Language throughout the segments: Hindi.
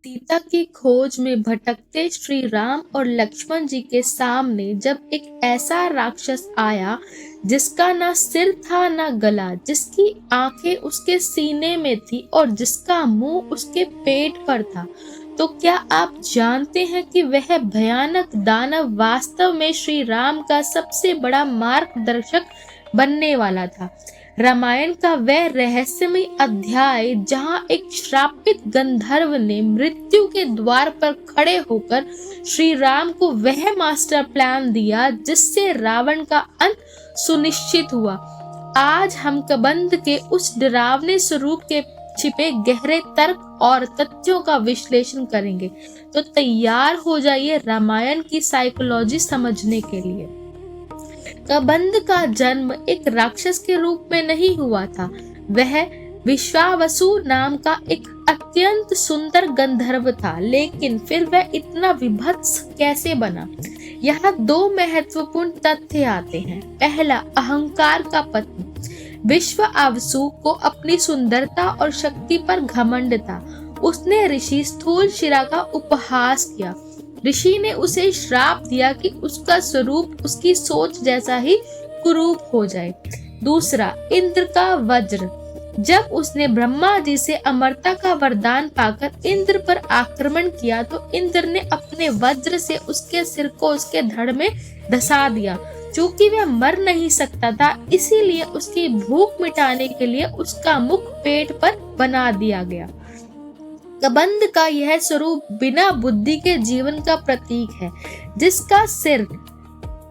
सीता की खोज में भटकते श्री राम और लक्ष्मण जी के सामने जब एक ऐसा राक्षस आया जिसका ना सिर था ना गला, जिसकी आंखें उसके सीने में थी और जिसका मुंह उसके पेट पर था, तो क्या आप जानते हैं कि वह भयानक दानव वास्तव में श्री राम का सबसे बड़ा मार्गदर्शक बनने वाला था। रामायण का वह रहस्यमय अध्याय जहां एक श्रापित गंधर्व ने मृत्यु के द्वार पर खड़े होकर श्री राम को वह मास्टर प्लान दिया जिससे रावण का अंत सुनिश्चित हुआ। आज हम कबंध के उस डरावने स्वरूप के छिपे गहरे तर्क और तथ्यों का विश्लेषण करेंगे। तो तैयार हो जाइए रामायण की साइकोलॉजी समझने के लिए। कबंध का जन्म एक राक्षस के रूप में नहीं हुआ था। वह विश्वावसु नाम का एक अत्यंत सुंदर गंधर्व था, लेकिन फिर वह इतना विभत्स कैसे बना? यहाँ दो महत्वपूर्ण तथ्य आते हैं। पहला, अहंकार का पतन। विश्वावसु को अपनी सुंदरता और शक्ति पर घमंड था। उसने ऋषि स्थूलशिला का उपहास किया। ऋषि ने उसे श्राप दिया कि उसका स्वरूप उसकी सोच जैसा ही कुरूप हो जाए। दूसरा, इंद्र का वज्र। जब उसने ब्रह्मा जी से अमरता का वरदान पाकर इंद्र पर आक्रमण किया तो इंद्र ने अपने वज्र से उसके सिर को उसके धड़ में धसा दिया। चूंकि वह मर नहीं सकता था, इसीलिए उसकी भूख मिटाने के लिए उसका मुख पेट पर बना दिया गया। कबंध का यह स्वरूप बिना बुद्धि के जीवन का प्रतीक है। जिसका सिर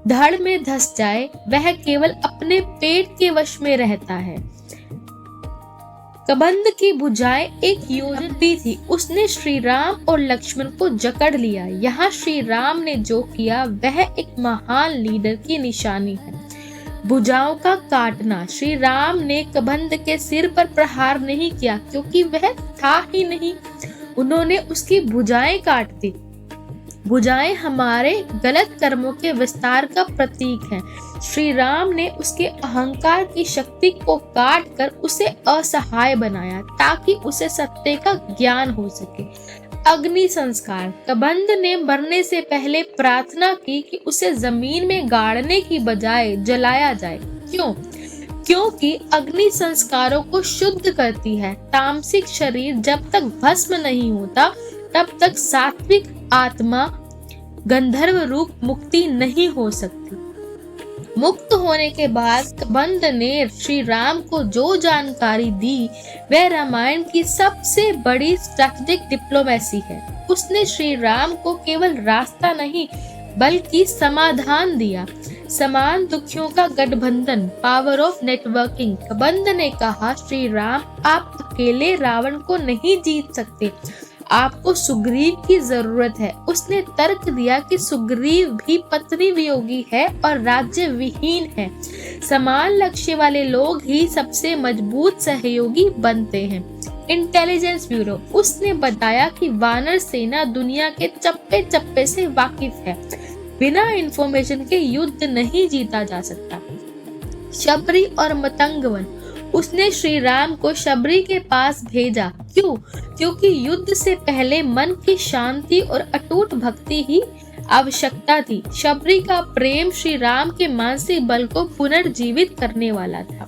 धड़ में धस जाए वह केवल अपने पेट के वश में रहता है। कबंध की भुजाएं एक योजना भी थी। उसने श्री राम और लक्ष्मण को जकड़ लिया। यहाँ श्री राम ने जो किया वह एक महान लीडर की निशानी है। भुजाओं का काटना। श्री राम ने कबंध के सिर पर प्रहार नहीं किया क्योंकि वह था ही नहीं। उन्होंने उसकी भुजाएं काट दी। भुजाएं हमारे गलत कर्मों के विस्तार का प्रतीक है। श्री राम ने उसके अहंकार की शक्ति को काट कर उसे असहाय बनाया ताकि उसे सत्य का ज्ञान हो सके। अग्नि संस्कार। कबंध ने मरने से पहले प्रार्थना की कि उसे जमीन में गाड़ने की बजाय जलाया जाए। क्यों? क्योंकि अग्नि संस्कारों को शुद्ध करती है। तामसिक शरीर जब तक भस्म नहीं होता तब तक सात्विक आत्मा गंधर्व रूप मुक्ति नहीं हो सकती। मुक्त होने के बाद कबंध ने श्री राम को जो जानकारी दी वह रामायण की सबसे बड़ी स्ट्रेटेजिक डिप्लोमेसी है। उसने श्री राम को केवल रास्ता नहीं बल्कि समाधान दिया। समान दुखियों का गठबंधन, पावर ऑफ नेटवर्किंग। कबंध ने कहा, श्री राम आप अकेले रावण को नहीं जीत सकते, आपको सुग्रीव की जरूरत है। उसने तर्क दिया कि सुग्रीव भी पत्नी वियोगी है और राज्य विहीन है। समान लक्ष्य वाले लोग ही सबसे मजबूत सहयोगी बनते हैं। Intelligence bureau. उसने बताया कि वानर सेना दुनिया के चप्पे चप्पे से वाकिफ है। बिना इंफॉर्मेशन के युद्ध नहीं जीता जा सकता। शबरी और मतंगवन। उसने श्री राम को शबरी के पास भेजा। क्यों? क्योंकि युद्ध से पहले मन की शांति और अटूट भक्ति ही आवश्यकता थी। शबरी का प्रेम श्री राम के मानसिक बल को पुनर्जीवित करने वाला था।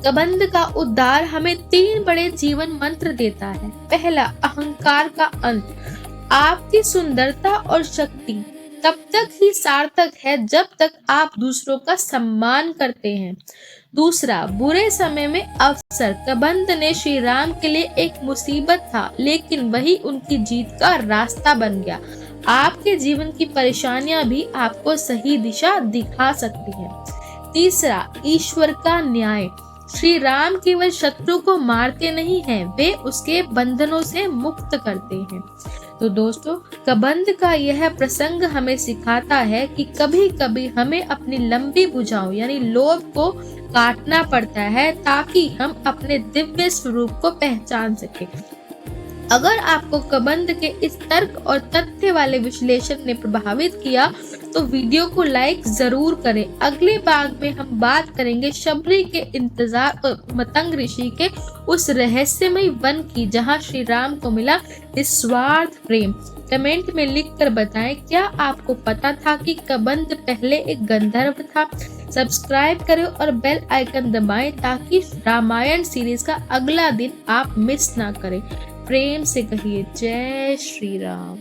कबंध का उद्धार हमें 3 बड़े जीवन मंत्र देता है। पहला, अहंकार का अंत। आपकी सुंदरता और शक्ति तब तक ही सार्थक है जब तक आप दूसरों का सम्मान करते हैं। दूसरा, बुरे समय में अवसर। कबंध ने श्री राम के लिए एक मुसीबत था, लेकिन वही उनकी जीत का रास्ता बन गया। आपके जीवन की परेशानियां भी आपको सही दिशा दिखा सकती हैं। तीसरा, ईश्वर का न्याय। श्री राम केवल शत्रु को मारते नहीं हैं, वे उसके बंधनों से मुक्त करते हैं। तो दोस्तों, कबंध का यह प्रसंग हमें सिखाता है कि कभी कभी हमें अपनी लंबी भुजाओं यानी लोभ को काटना पड़ता है ताकि हम अपने दिव्य स्वरूप को पहचान सके। अगर आपको कबंध के इस तर्क और तथ्य वाले विश्लेषण ने प्रभावित किया तो वीडियो को लाइक जरूर करें। अगले भाग में हम बात करेंगे शबरी के इंतजार और मतंग ऋषि के उस रहस्यमय वन की जहां श्री राम को मिला निस्वार्थ प्रेम। कमेंट में लिखकर बताएं, क्या आपको पता था कि कबंध पहले एक गंधर्व था? सब्सक्राइब करें और बेल आइकन दबाएं ताकि रामायण सीरीज का अगला दिन आप मिस ना करें। प्रेम से कहिए जय श्री राम।